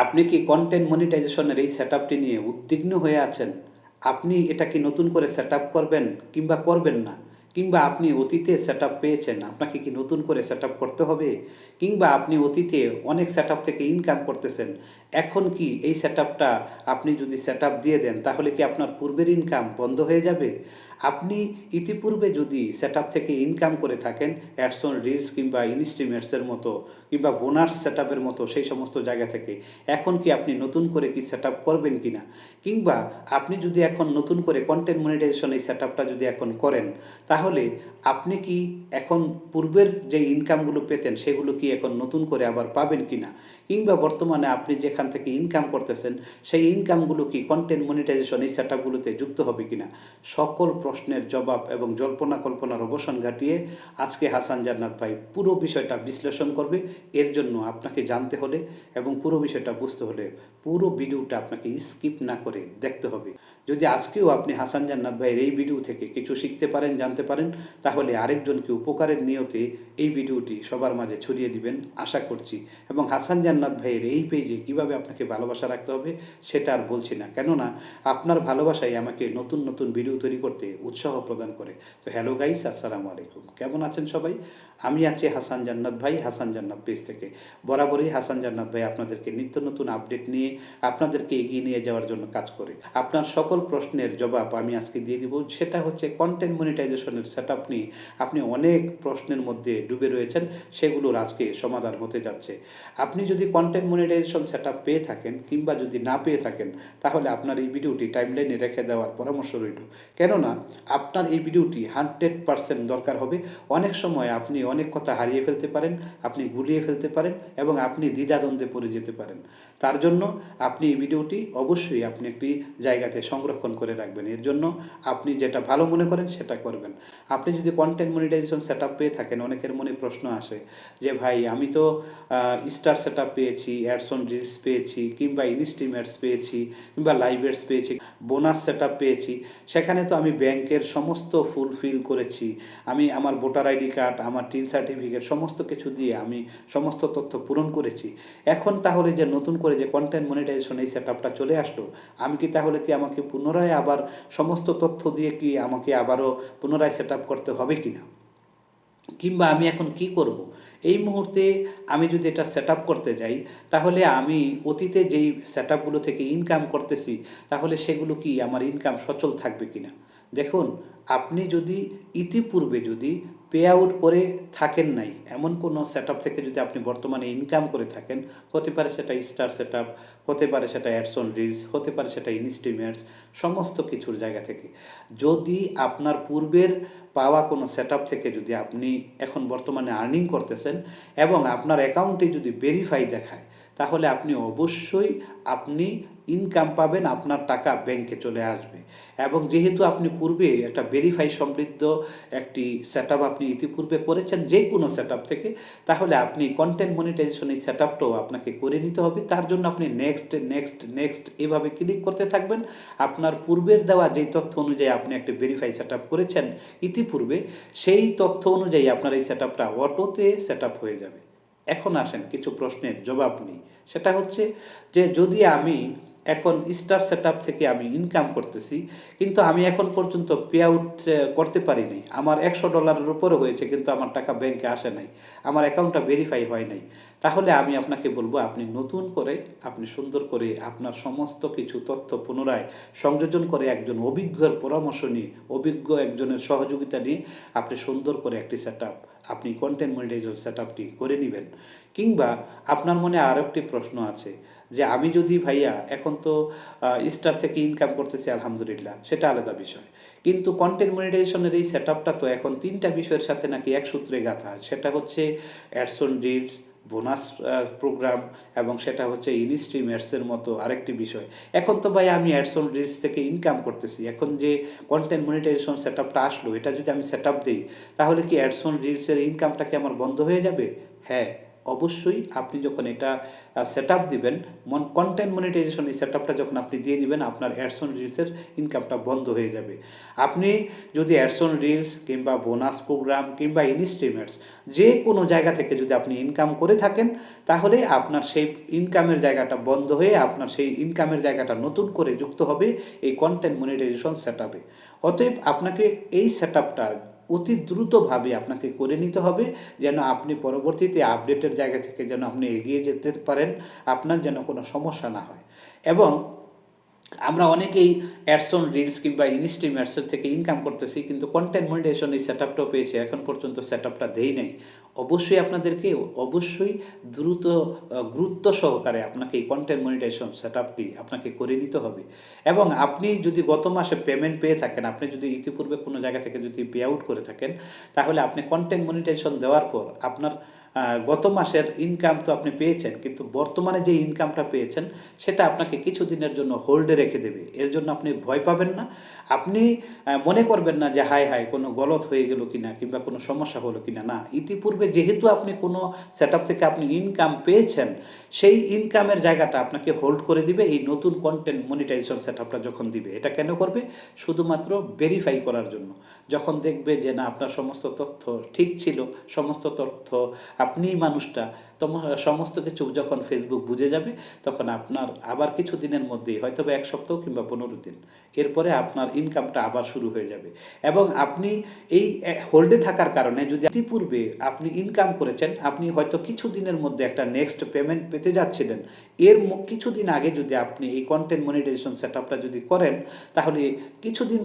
আপনি কি কনটেন্ট মনিটাইজেশনের এই সেটআপটি নিয়ে উদ্বিগ্ন হয়ে আছেন? আপনি এটা কি নতুন করে সেটআপ করবেন কিংবা করবেন না? কিংবা আপনি অতীতে সেটআপ পেয়েছেন, আপনাকে কি নতুন করে সেটআপ করতে হবে? কিংবা আপনি অতীতে অনেক সেটআপ থেকে ইনকাম করতেছেন। এখন কি এই সেটআপটা আপনি যদি সেটআপ দিয়ে দেন তাহলে কি আপনার পূর্বের ইনকাম বন্ধ হয়ে যাবে? আপনি ইতিপূর্বে যদি সেটআপ থেকে ইনকাম করে থাকেন অ্যাডস অন রিলস কিংবা ইনস্ট্রিম অ্যাডসের মতো কিংবা বোনাস সেটআপের মতো সেই সমস্ত জায়গা থেকে এখন কি আপনি নতুন করে কি সেট আপ করবেন কিনা? কিংবা আপনি যদি এখন নতুন করে কনটেন্ট মনিটাইজেশন এই সেটআপটা যদি এখন করেন, তাহলে আপনি কি এখন পূর্বের যে ইনকামগুলো পেতেন সেগুলো কি এখন নতুন করে আবার পাবেন কিনা? কিংবা বর্তমানে আপনি যেখান থেকে ইনকাম করতেছেন সেই ইনকামগুলো কি কনটেন্ট মনিটাইজেশন এই সেটআপগুলোতে যুক্ত হবে কিনা? সকল প্রশ্নের জবাব এবং জল্পনা কল্পনার অবসান ঘটিয়ে আজকে হাসান জান্নাত ভাই পুরো বিষয়টা বিশ্লেষণ করবে। এর জন্য আপনাকে জানতে হলে এবং পুরো বিষয়টা বুঝতে হলে পুরো ভিডিওটা আপনাকে স্কিপ না করে দেখতে হবে। যদি আজকেও আপনি হাসান জান্নাত ভাইয়ের এই ভিডিও থেকে কিছু শিখতে পারেন, জানতে পারেন, তাহলে আরেকজনকে উপকারের নিয়তে এই ভিডিওটি সবার মাঝে ছড়িয়ে দিবেন আশা করছি। এবং হাসান জান্নাত ভাইয়ের এই পেজে কিভাবে আপনাকে ভালোবাসা রাখতে হবে সেটা আর বলছি না, কেননা আপনার ভালোবাসাই আমাকে নতুন নতুন ভিডিও তৈরি করতে উৎসাহ প্রদান করে। তো হ্যালো গাইস, আসসালামু আলাইকুম, কেমন আছেন সবাই? আমি আছি হাসান জান্নাত ভাই, হাসান জান্নাত পেজ থেকে। বরাবরই হাসান জান্নাত ভাই আপনাদেরকে নিত্য নতুন আপডেট নিয়ে আপনাদেরকে এগিয়ে নিয়ে যাওয়ার জন্য কাজ করে। আপনার সকল প্রশ্নের জবাব আমি আজকে দিয়ে দিব। সেটা হচ্ছে কন্টেন্ট মনিটাইজেশনের সেটআপ নিয়ে আপনি অনেক প্রশ্নের মধ্যে ডুবে রয়েছেন, সেগুলোর আজকে সমাধান হতে যাচ্ছে। আপনি যদি কন্টেন্ট মনিটাইজেশন সেটআপ পেয়ে থাকেন কিংবা যদি না পেয়ে থাকেন, তাহলে আপনার এই ভিডিওটি টাইমলাইনে রেখে দেওয়ার পরামর্শ রইল। কেননা আপনার এই ভিডিওটি 100% দরকার হবে। অনেক সময় আপনি অনেক কথা হারিয়ে ফেলতে পারেন, আপনি গুলিয়ে ফেলতে পারেন এবং আপনি দ্বিধাদ্বন্দ্বে পড়ে যেতে পারেন। তার জন্য আপনি এই ভিডিওটি অবশ্যই আপনি একটি জায়গাতে সংরক্ষণ করে রাখবেন। এর জন্য আপনি যেটা ভালো মনে করেন সেটা করবেন। আপনি যদি কন্টেন্ট মনিটাইজেশন সেটআপ পেয়ে থাকেন, অনেকের মনে প্রশ্ন আসে যে ভাই আমি তো স্টার সেটআপ পেয়েছি, অ্যাডস অন রিলস পেয়েছি, কিংবা ইনস্ট্রিম অ্যাডস পেয়েছি, কিংবা লাইভ অ্যাডস পেয়েছি, বোনাস সেটআপ পেয়েছি, সেখানে তো আমি ব্যাংকের সমস্ত ফুলফিল করেছি, আমি আমার ভোটার আইডি কার্ড, আমার টিন সার্টিফিকেট সমস্ত কিছু দিয়ে আমি সমস্ত তথ্য পূরণ করেছি। এখন তাহলে যে নতুন করে যে কন্টেন্ট মনিটাইজেশন এই সেটআপটা চলে আসলো, আমি কি তাহলে কি আমাকে পুনরায় আবার সমস্ত তথ্য দিয়ে কি আমাকে আবারও পুনরায় সেটআপ করতে হবে কিনা? কিংবা আমি এখন কি করব? এই মুহূর্তে আমি যদি এটা সেটআপ করতে যাই, তাহলে আমি অতীতে যেই সেটআপগুলো থেকে ইনকাম করতেছি, তাহলে সেগুলো কি আমার ইনকাম সচল থাকবে কিনা? দেখুন, আপনি যদি ইতিপূর্বে যদি পে আউট করে থাকেন নাই, এমন কোনো সেটআপ থেকে যদি আপনি বর্তমানে ইনকাম করে থাকেন, হতে পারে সেটা স্টার সেটআপ, হতে পারে সেটা অ্যাডস অন রিলস, হতে পারে সেটা ইনস্ট্রিম অ্যাডস, সমস্ত কিছুর জায়গা থেকে। যদি আপনার পূর্বের পাওয়া কোনো সেটআপ থেকে যদি আপনি এখন বর্তমানে আর্নিং করতেছেন এবং আপনার অ্যাকাউন্টে যদি ভেরিফাই দেখায়, তাহলে আপনি অবশ্যই আপনি ইনকাম পাবেন, আপনার টাকা ব্যাংকে চলে আসবে। এবং যেহেতু আপনি পূর্বে একটা ভেরিফাই সমৃদ্ধ একটি সেটআপ আপনি ইতিপূর্বে করেছেন যে কোনো সেটআপ থেকে, তাহলে আপনি কন্টেন্ট মনিটাইজেশন এই সেটআপটাও আপনাকে করে নিতে হবে। তার জন্য আপনি নেক্সট নেক্সট নেক্সট এভাবে ক্লিক করতে থাকবেন। আপনার পূর্বের দেওয়া যেই তথ্য অনুযায়ী আপনি একটা ভেরিফাই সেটআপ করেছেন ইতিপূর্বে, সেই তথ্য অনুযায়ী আপনার এই সেটআপটা অটোতে সেটআপ হয়ে যাবে। এখন আসেন কিছু প্রশ্নের জবাব নিই। সেটা হচ্ছে যে যদি আমি এখন স্টার সেটআপ থেকে আমি ইনকাম করতেছি, কিন্তু আমি এখন পর্যন্ত পে আউট করতে পারিনি। আমার $100 উপরে হয়েছে কিন্তু আমার টাকা ব্যাংকে আসে নাই। আমার অ্যাকাউন্টটা ভেরিফাই হয় নাই। তাহলে আমি আপনাকে বলব আপনি নতুন করে আপনি সুন্দর করে আপনার সমস্ত কিছু তথ্য পুনরায় সংযোজন করে একজন অভিজ্ঞর পরামর্শ নিয়ে, অভিজ্ঞ একজনের সহযোগিতা নিয়ে আপনি সুন্দর করে একটি সেটআপ আপনি কন্টেন্ট মনিটাইজেশন সেটআপটি করে নিবেন। কিংবা আপনার মনে আরও একটি প্রশ্ন আছে যে আমি যদি ভাইয়া এখন তো স্টার থেকে ইনকাম করতেছি আলহামদুলিল্লাহ, সেটা আলাদা বিষয়। কিন্তু কন্টেন্ট মনিটাইজেশনের এই সেটআপটা তো এখন ৩টা বিষয়ের সাথে নাকি এক সূত্রে গাঁথা। সেটা হচ্ছে ads on reels, bonus program এবং সেটা হচ্ছে ইনস্ট্রিম অ্যাডসের মতো আরেকটি বিষয়। এখন তো ভাই আমি অ্যাডস অন রিলস থেকে ইনকাম করতেছি। এখন যে কন্টেন্ট মনিটাইজেশন সেটআপটা আসলো, এটা যদি আমি সেটআপ দেই, তাহলে কি অ্যাডস অন রিলসের ইনকামটা কি আমার বন্ধ হয়ে যাবে? হ্যাঁ, অবশ্যই আপনি যখন এটা সেট আপ দিবেন, কন্টেন্ট মনিটাইজেশন এই সেট আপটা যখন আপনি দিয়ে দিবেন, আপনার অ্যাডস অন রিলসের ইনকামটা বন্ধ হয়ে যাবে। আপনি যদি অ্যাডস অন রিলস কিংবা বোনাস প্রোগ্রাম কিংবা ইনস্ট্রিমেন্টস যে কোনো জায়গা থেকে যদি আপনি ইনকাম করে থাকেন, তাহলে আপনার সেই ইনকামের জায়গাটা বন্ধ হয়ে আপনার সেই ইনকামের জায়গাটা নতুন করে যুক্ত হবে এই কন্টেন্ট মনিটাইজেশন সেট আপে। অতএব আপনাকে এই সেট আপটা অতি দ্রুতভাবে আপনাকে করে নিতে হবে, যেন আপনি পরবর্তীতে আপডেটের জায়গা থেকে যেন আপনি এগিয়ে যেতে পারেন, আপনার যেন কোনো সমস্যা না হয়। এবং আমরা অনেকেই অ্যাডস অন রিলস কিংবা ইনস্ট্রিমেন্টসের থেকে ইনকাম করতেছি, কিন্তু কন্টেন্ট মনিটাইজেশন এই সেট আপটাও পেয়েছি, এখন পর্যন্ত সেট আপটা দেই নাই। অবশ্যই আপনাদেরকে অবশ্যই গুরুত্ব সহকারে আপনাকে এই কন্টেন্ট মনিটাইজেশন সেট আপটি আপনাকে করে নিতে হবে। এবং আপনি যদি গত মাসে পেমেন্ট পেয়ে থাকেন, আপনি যদি ইতিপূর্বে কোনো জায়গা থেকে যদি পে আউট করে থাকেন, তাহলে আপনি কন্টেন্ট মনিটাইজেশন দেওয়ার পর আপনার গত মাসের ইনকাম তো আপনি পেয়েছেন, কিন্তু বর্তমানে যে ইনকামটা পেয়েছেন সেটা আপনাকে কিছুদিনের জন্য হোল্ডে রেখে দেবে। এর জন্য আপনি ভয় পাবেন না। আপনি মনে করবেন না যে হায়, হায় কোনো গলত হয়ে গেল কিনা কিংবা কোনো সমস্যা হলো কিনা। না, ইতিপূর্বে যেহেতু আপনি কোনো সেটআপ থেকে আপনি ইনকাম পেয়েছেন, সেই ইনকামের জায়গাটা আপনাকে হোল্ড করে দিবে এই নতুন কন্টেন্ট মনিটাইজেশন সেটআপটা যখন দিবে। এটা কেন করবে? শুধুমাত্র ভেরিফাই করার জন্য। যখন দেখবে যে না আপনার সমস্ত তথ্য ঠিক ছিল, সমস্ত তথ্য আপনিই মানুষটা, সমস্ত কিছু যখন ফেসবুক বুঝে যাবে, তখন আপনার আবার কিছু দিনের মধ্যেই, হয়তোবা ১ সপ্তাহ কিংবা ১৫ দিন, এরপরে আপনার ইনকামটা আবার শুরু হয়ে যাবে। এবং আপনি এই হোল্ডে থাকার কারণে যদি ইতিপূর্বে আপনি ইনকাম করেছেন, আপনি হয়তো কিছু দিনের মধ্যে একটা নেক্সট পেমেন্ট পেতে যাচ্ছিলেন, এর কিছুদিন আগে যদি আপনি এই কন্টেন্ট মনিটাইজেশন সেটআপটা যদি করেন, তাহলে কিছুদিন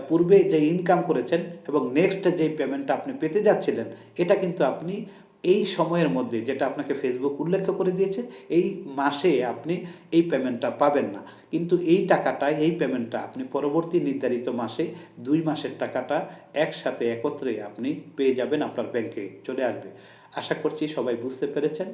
পূর্বে যে ইনকাম করেছেন এবং নেক্সট যে পেমেন্টটা আপনি পেতে যাচ্ছিলেন, এটা কিন্তু আপনি এই সময়ের মধ্যে, যেটা আপনাকে ফেসবুক উল্লেখ করে দিয়েছে, এই মাসে আপনি এই পেমেন্টটা পাবেন না। কিন্তু এই টাকাটা, এই পেমেন্টটা আপনি পরবর্তী নির্ধারিত মাসে ২ মাসের টাকাটা একসাথে একত্রে আপনি পেয়ে যাবেন, আপনার ব্যাংকে চলে আসবে। আশা করছি সবাই বুঝতে পেরেছেন।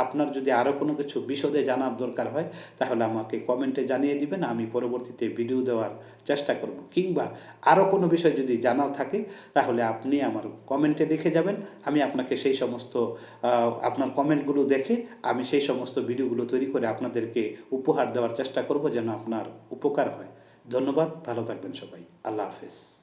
আপনার যদি আরও কোনো কিছু বিশদে জানার দরকার হয়, তাহলে আমাকে কমেন্টে জানিয়ে দিবেন, আমি পরবর্তীতে ভিডিও দেওয়ার চেষ্টা করব। কিংবা আরও কোনো বিষয় যদি জানার থাকে, তাহলে আপনি আমার কমেন্টে লিখে যাবেন। আমি আপনাকে সেই সমস্ত আপনার কমেন্টগুলো দেখে আমি সেই সমস্ত ভিডিওগুলো তৈরি করে আপনাদেরকে উপহার দেওয়ার চেষ্টা করব, যেন আপনার উপকার হয়। ধন্যবাদ, ভালো থাকবেন সবাই। আল্লাহ হাফেজ।